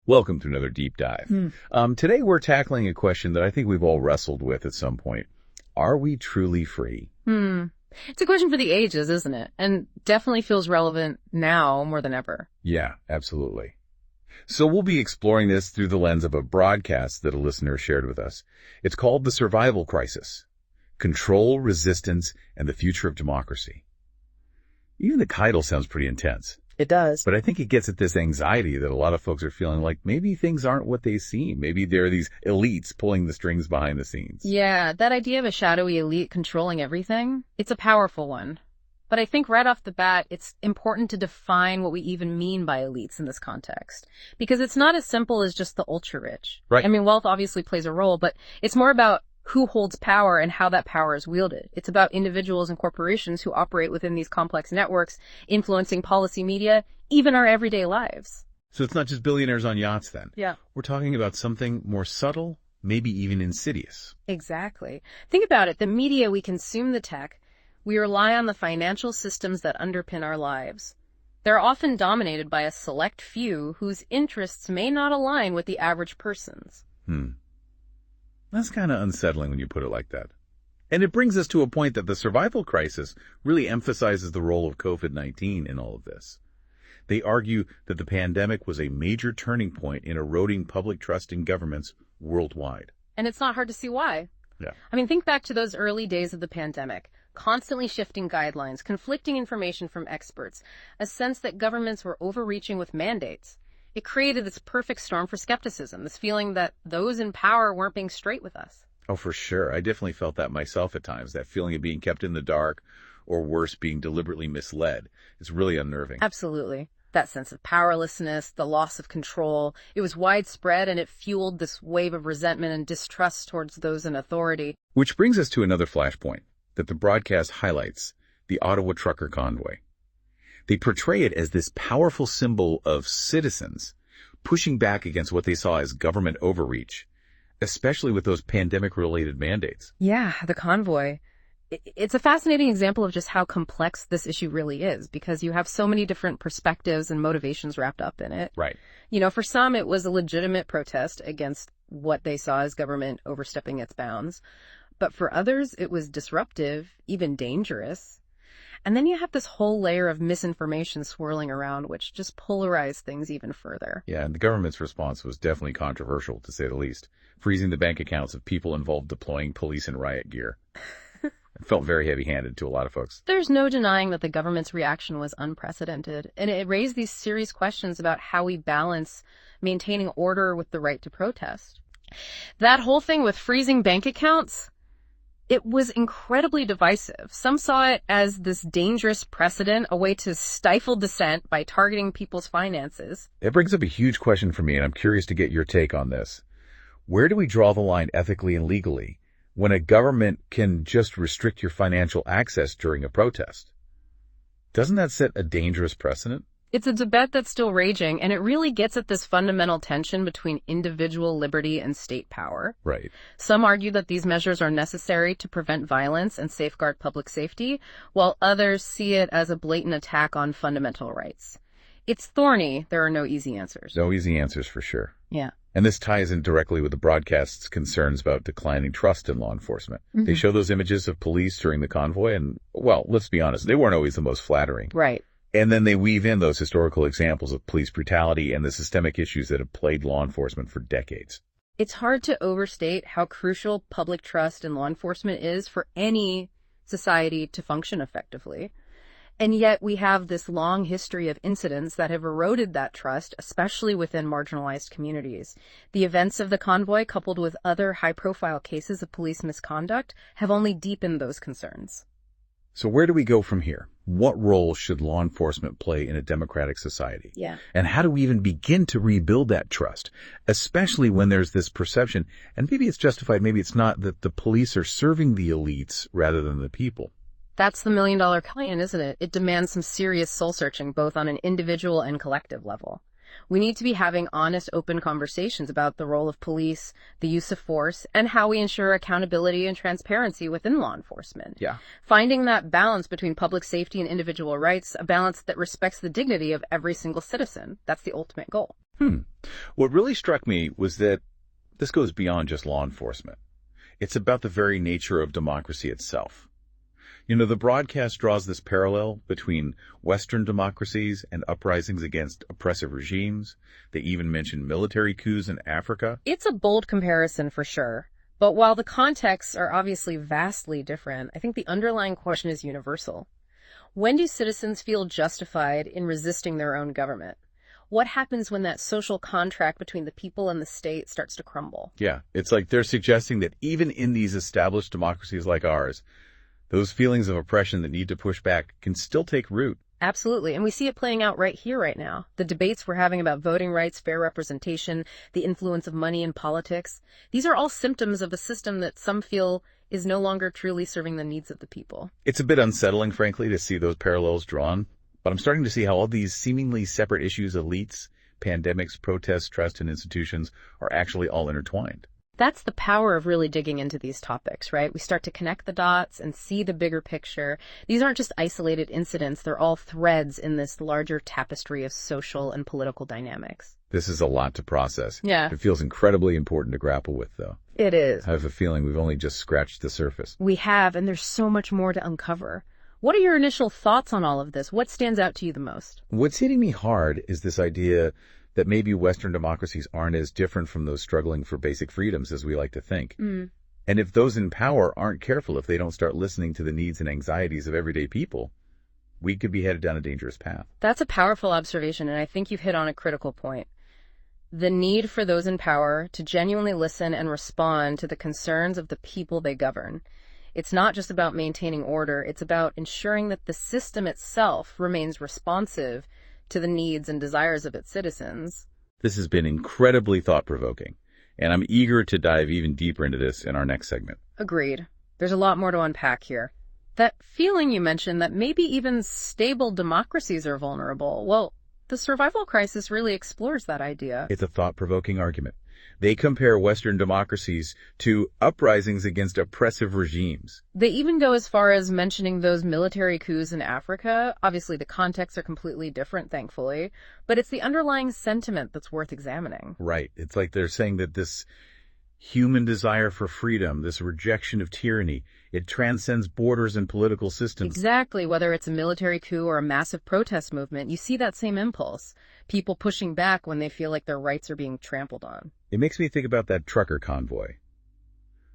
Welcome to another deep dive. Today we're tackling a question that I think we've all wrestled with at some point. Are we truly free? It's a question for the ages, isn't it? And definitely feels relevant now more than ever. Yeah, absolutely. So we'll be exploring this through the lens of a broadcast that a listener shared with us. It's called The Survival Crisis: Control, Resistance, and the Future of Democracy. Even the title sounds pretty intense. It does. But I think it gets at this anxiety that a lot of folks are feeling like maybe things aren't what they seem. Maybe there are these elites pulling the strings behind the scenes. Yeah, that idea of a shadowy elite controlling everything, it's a powerful one. But I think right off the bat, it's important to define what we even mean by elites in this context. Because it's not as simple as just the ultra-rich. Right. I mean, wealth obviously plays a role, but it's more about who holds power and how that power is wielded. It's about individuals and corporations who operate within these complex networks, influencing policy, media, even our everyday lives. So it's not just billionaires on yachts then. Yeah. We're talking about something more subtle, maybe even insidious. Exactly. Think about it. The media, we consume the tech. We rely on the financial systems that underpin our lives. They're often dominated by a select few whose interests may not align with the average person's. That's kind of unsettling when you put it like that. And it brings us to a point that the survival crisis really emphasizes the role of COVID-19 in all of this. They argue that the pandemic was a major turning point in eroding public trust in governments worldwide. And it's not hard to see why. Yeah. I mean, think back to those early days of the pandemic. Constantly shifting guidelines, conflicting information from experts, a sense that governments were overreaching with mandates. It created this perfect storm for skepticism, this feeling that those in power weren't being straight with us. Oh, for sure. I definitely felt that myself at times, that feeling of being kept in the dark, or worse, being deliberately misled. It's really unnerving. Absolutely. That sense of powerlessness, the loss of control, it was widespread and it fueled this wave of resentment and distrust towards those in authority. Which brings us to another flashpoint that the broadcast highlights: the Ottawa trucker convoy. They portray it as this powerful symbol of citizens pushing back against what they saw as government overreach, especially with those pandemic-related mandates. Yeah, the convoy. It's a fascinating example of just how complex this issue really is, because you have so many different perspectives and motivations wrapped up in it. Right. You know, for some, it was a legitimate protest against what they saw as government overstepping its bounds. But for others, it was disruptive, even dangerous. And then you have this whole layer of misinformation swirling around, which just polarized things even further. Yeah, and the government's response was definitely controversial, to say the least, freezing the bank accounts of people involved deploying police and riot gear. It felt very heavy-handed to a lot of folks. There's no denying that the government's reaction was unprecedented, and it raised these serious questions about how we balance maintaining order with the right to protest. That whole thing with freezing bank accounts, it was incredibly divisive. Some saw it as this dangerous precedent, a way to stifle dissent by targeting people's finances. It brings up a huge question for me, and I'm curious to get your take on this. Where do we draw the line ethically and legally when a government can just restrict your financial access during a protest? Doesn't that set a dangerous precedent? It's a debate that's still raging, and it really gets at this fundamental tension between individual liberty and state power. Right. Some argue that these measures are necessary to prevent violence and safeguard public safety, while others see it as a blatant attack on fundamental rights. It's thorny. There are no easy answers. No easy answers for sure. Yeah. And this ties in directly with the broadcast's concerns about declining trust in law enforcement. They show those images of police during the convoy, and, well, let's be honest, they weren't always the most flattering. Right. And then they weave in those historical examples of police brutality and the systemic issues that have plagued law enforcement for decades. It's hard to overstate how crucial public trust in law enforcement is for any society to function effectively. And yet we have this long history of incidents that have eroded that trust, especially within marginalized communities. The events of the convoy, coupled with other high-profile cases of police misconduct, have only deepened those concerns. So where do we go from here? What role should law enforcement play in a democratic society? Yeah. And how do we even begin to rebuild that trust, especially when there's this perception, and maybe it's justified, maybe it's not, that the police are serving the elites rather than the people? That's the million-dollar question, isn't it? It demands some serious soul-searching, both on an individual and collective level. We need to be having honest, open conversations about the role of police, the use of force, and how we ensure accountability and transparency within law enforcement. Yeah. Finding that balance between public safety and individual rights, a balance that respects the dignity of every single citizen. That's the ultimate goal. What really struck me was that this goes beyond just law enforcement. It's about the very nature of democracy itself. The broadcast draws this parallel between Western democracies and uprisings against oppressive regimes. They even mention military coups in Africa. It's a bold comparison for sure. But while the contexts are obviously vastly different, I think the underlying question is universal. When do citizens feel justified in resisting their own government? What happens when that social contract between the people and the state starts to crumble? Yeah, it's like they're suggesting that even in these established democracies like ours, those feelings of oppression that need to push back can still take root. Absolutely. And we see it playing out right here, right now. The debates we're having about voting rights, fair representation, the influence of money in politics. These are all symptoms of a system that some feel is no longer truly serving the needs of the people. It's a bit unsettling, frankly, to see those parallels drawn. But I'm starting to see how all these seemingly separate issues, elites, pandemics, protests, trust in institutions, are actually all intertwined. That's the power of really digging into these topics, right? We start to connect the dots and see the bigger picture. These aren't just isolated incidents. They're all threads in this larger tapestry of social and political dynamics. This is a lot to process. Yeah. It feels incredibly important to grapple with, though. It is. I have a feeling we've only just scratched the surface. We have, and there's so much more to uncover. What are your initial thoughts on all of this? What stands out to you the most? What's hitting me hard is this idea that maybe Western democracies aren't as different from those struggling for basic freedoms as we like to think. And if those in power aren't careful, if they don't start listening to the needs and anxieties of everyday people, we could be headed down a dangerous path. That's a powerful observation, and I think you've hit on a critical point. The need for those in power to genuinely listen and respond to the concerns of the people they govern. It's not just about maintaining order, it's about ensuring that the system itself remains responsive to the needs and desires of its citizens. This has been incredibly thought-provoking, and I'm eager to dive even deeper into this in our next segment. Agreed. There's a lot more to unpack here. That feeling you mentioned that maybe even stable democracies are vulnerable, well, the survival crisis really explores that idea. It's a thought-provoking argument. They compare Western democracies to uprisings against oppressive regimes. They even go as far as mentioning those military coups in Africa. Obviously, the contexts are completely different, thankfully, but it's the underlying sentiment that's worth examining. Right. It's like they're saying that this human desire for freedom, this rejection of tyranny, it transcends borders and political systems. Exactly. Whether it's a military coup or a massive protest movement, you see that same impulse. People pushing back when they feel like their rights are being trampled on. It makes me think about that trucker convoy.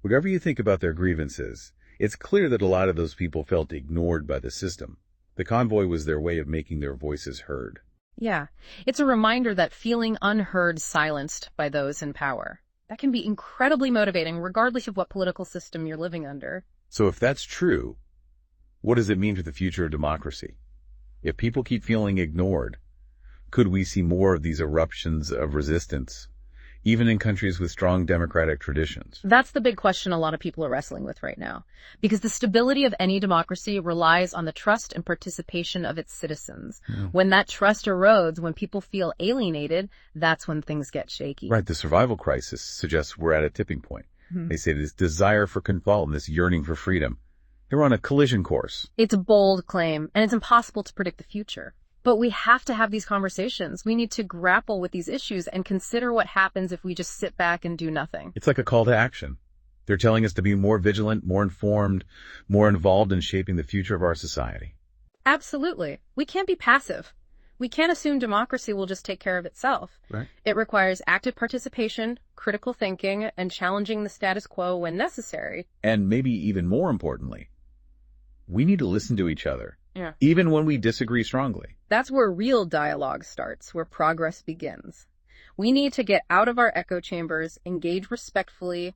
Whatever you think about their grievances, it's clear that a lot of those people felt ignored by the system. The convoy was their way of making their voices heard. Yeah. It's a reminder that feeling unheard, silenced by those in power. That can be incredibly motivating, regardless of what political system you're living under. So if that's true, what does it mean for the future of democracy? If people keep feeling ignored, could we see more of these eruptions of resistance, even in countries with strong democratic traditions? That's the big question a lot of people are wrestling with right now, because the stability of any democracy relies on the trust and participation of its citizens. When that trust erodes, when people feel alienated, that's when things get shaky. Right. The survival crisis suggests we're at a tipping point. They say this desire for control and this yearning for freedom, they're on a collision course. It's a bold claim, and it's impossible to predict the future. But we have to have these conversations. We need to grapple with these issues and consider what happens if we just sit back and do nothing. It's like a call to action. They're telling us to be more vigilant, more informed, more involved in shaping the future of our society. Absolutely. We can't be passive. We can't assume democracy will just take care of itself. Right. It requires active participation, critical thinking, and challenging the status quo when necessary. And maybe even more importantly, we need to listen to each other. Yeah. Even when we disagree strongly. That's where real dialogue starts, where progress begins. We need to get out of our echo chambers, engage respectfully,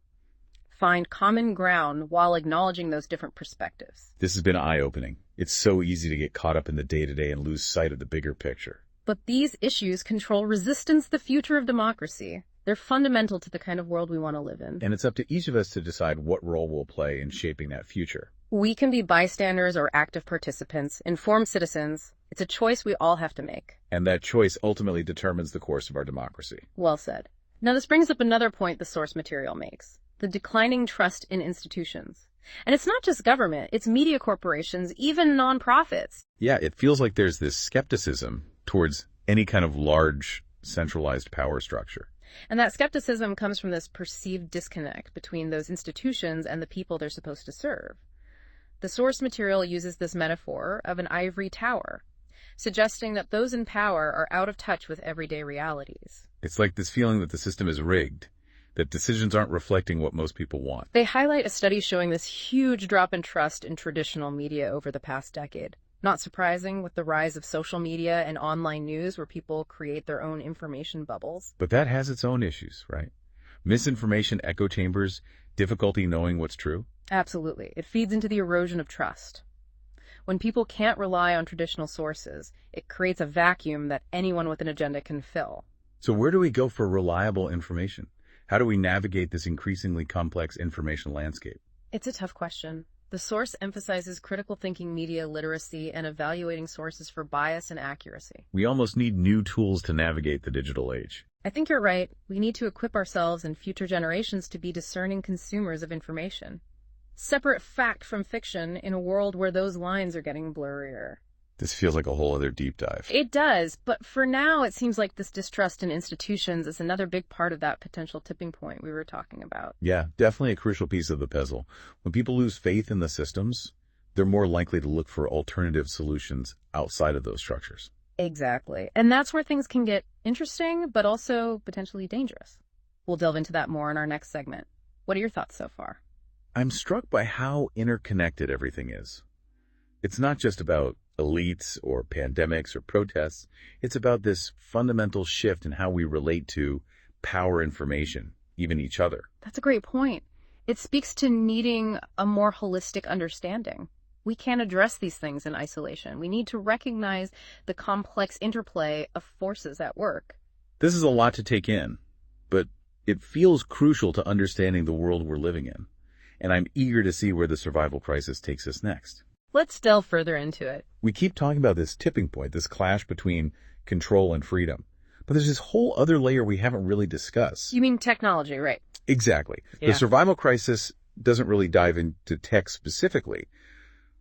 find common ground while acknowledging those different perspectives. This has been eye-opening. It's so easy to get caught up in the day-to-day and lose sight of the bigger picture. But these issues control resistance, the future of democracy. They're fundamental to the kind of world we want to live in. And it's up to each of us to decide what role we'll play in shaping that future. We can be bystanders or active participants, informed citizens. It's a choice we all have to make. And that choice ultimately determines the course of our democracy. Well said. Now this brings up another point the source material makes. The declining trust in institutions. And it's not just government, it's media corporations, even nonprofits. Yeah, it feels like there's this skepticism towards any kind of large centralized power structure. And that skepticism comes from this perceived disconnect between those institutions and the people they're supposed to serve. The source material uses this metaphor of an ivory tower, suggesting that those in power are out of touch with everyday realities. It's like this feeling that the system is rigged, that decisions aren't reflecting what most people want. They highlight a study showing this huge drop in trust in traditional media over the past decade. Not surprising with the rise of social media and online news where people create their own information bubbles. But that has its own issues, right? Misinformation echo chambers, difficulty knowing what's true. Absolutely. It feeds into the erosion of trust. When people can't rely on traditional sources, it creates a vacuum that anyone with an agenda can fill. So where do we go for reliable information? How do we navigate this increasingly complex information landscape? It's a tough question. The source emphasizes critical thinking, media literacy, and evaluating sources for bias and accuracy. We almost need new tools to navigate the digital age. I think you're right. We need to equip ourselves and future generations to be discerning consumers of information. Separate fact from fiction in a world where those lines are getting blurrier. This feels like a whole other deep dive. It does, but for now it seems like this distrust in institutions is another big part of that potential tipping point we were talking about. Yeah, definitely a crucial piece of the puzzle. When people lose faith in the systems, they're more likely to look for alternative solutions outside of those structures. Exactly. And that's where things can get interesting, but also potentially dangerous. We'll delve into that more in our next segment. What are your thoughts so far? I'm struck by how interconnected everything is. It's not just about elites or pandemics or protests. It's about this fundamental shift in how we relate to power information, even each other. That's a great point. It speaks to needing a more holistic understanding. We can't address these things in isolation. We need to recognize the complex interplay of forces at work. This is a lot to take in, but it feels crucial to understanding the world we're living in. And I'm eager to see where the survival crisis takes us next. Let's delve further into it. We keep talking about this tipping point, this clash between control and freedom. But there's this whole other layer we haven't really discussed. You mean technology, right? Exactly. Yeah. The survival crisis doesn't really dive into tech specifically,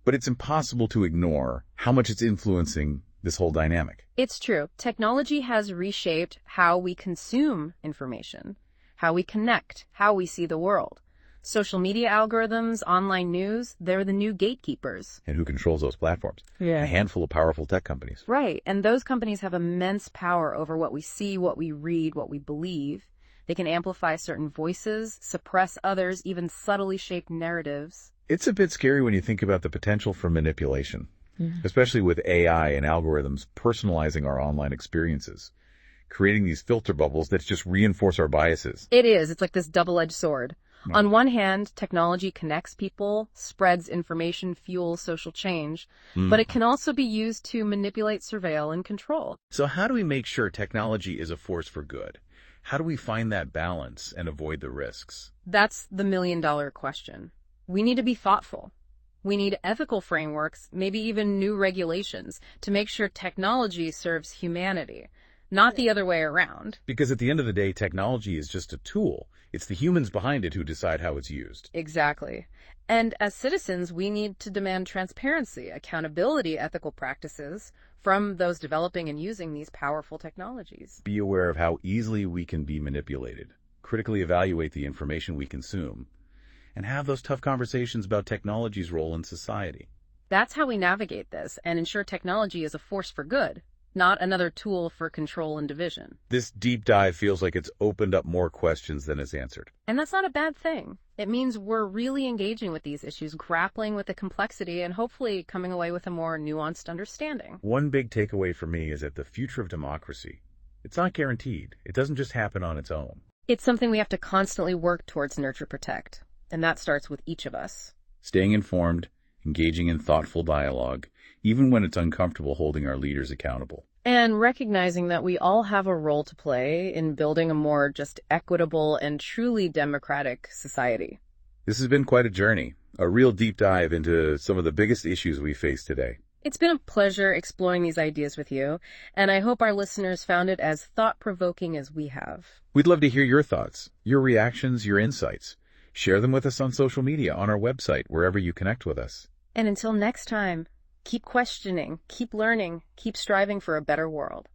but it's impossible to ignore how much it's influencing this whole dynamic. It's true. Technology has reshaped how we consume information, how we connect, how we see the world. Social media algorithms, online news, they're the new gatekeepers. And who controls those platforms? Yeah. A handful of powerful tech companies. Right. And those companies have immense power over what we see, what we read, what we believe. They can amplify certain voices, suppress others, even subtly shape narratives. It's a bit scary when you think about the potential for manipulation, especially with AI and algorithms personalizing our online experiences, creating these filter bubbles that just reinforce our biases. It is. It's like this double-edged sword. On one hand, technology connects people, spreads information, fuels social change, but it can also be used to manipulate, surveil, and control. So how do we make sure technology is a force for good? How do we find that balance and avoid the risks? That's the million-dollar question. We need to be thoughtful. We need ethical frameworks, maybe even new regulations, to make sure technology serves humanity, not the other way around. Because at the end of the day, technology is just a tool. It's the humans behind it who decide how it's used. Exactly. And as citizens, we need to demand transparency, accountability, ethical practices from those developing and using these powerful technologies. Be aware of how easily we can be manipulated, critically evaluate the information we consume, and have those tough conversations about technology's role in society. That's how we navigate this and ensure technology is a force for good, not another tool for control and division. This deep dive feels like it's opened up more questions than it's answered. And that's not a bad thing. It means we're really engaging with these issues, grappling with the complexity, and hopefully coming away with a more nuanced understanding. One big takeaway for me is that the future of democracy, it's not guaranteed. It doesn't just happen on its own. It's something we have to constantly work towards nurture, protect. And that starts with each of us. Staying informed, engaging in thoughtful dialogue, even when it's uncomfortable holding our leaders accountable. And recognizing that we all have a role to play in building a more just equitable and truly democratic society. This has been quite a journey, a real deep dive into some of the biggest issues we face today. It's been a pleasure exploring these ideas with you, and I hope our listeners found it as thought-provoking as we have. We'd love to hear your thoughts, your reactions, your insights. Share them with us on social media, on our website, wherever you connect with us. And until next time, keep questioning, keep learning, keep striving for a better world.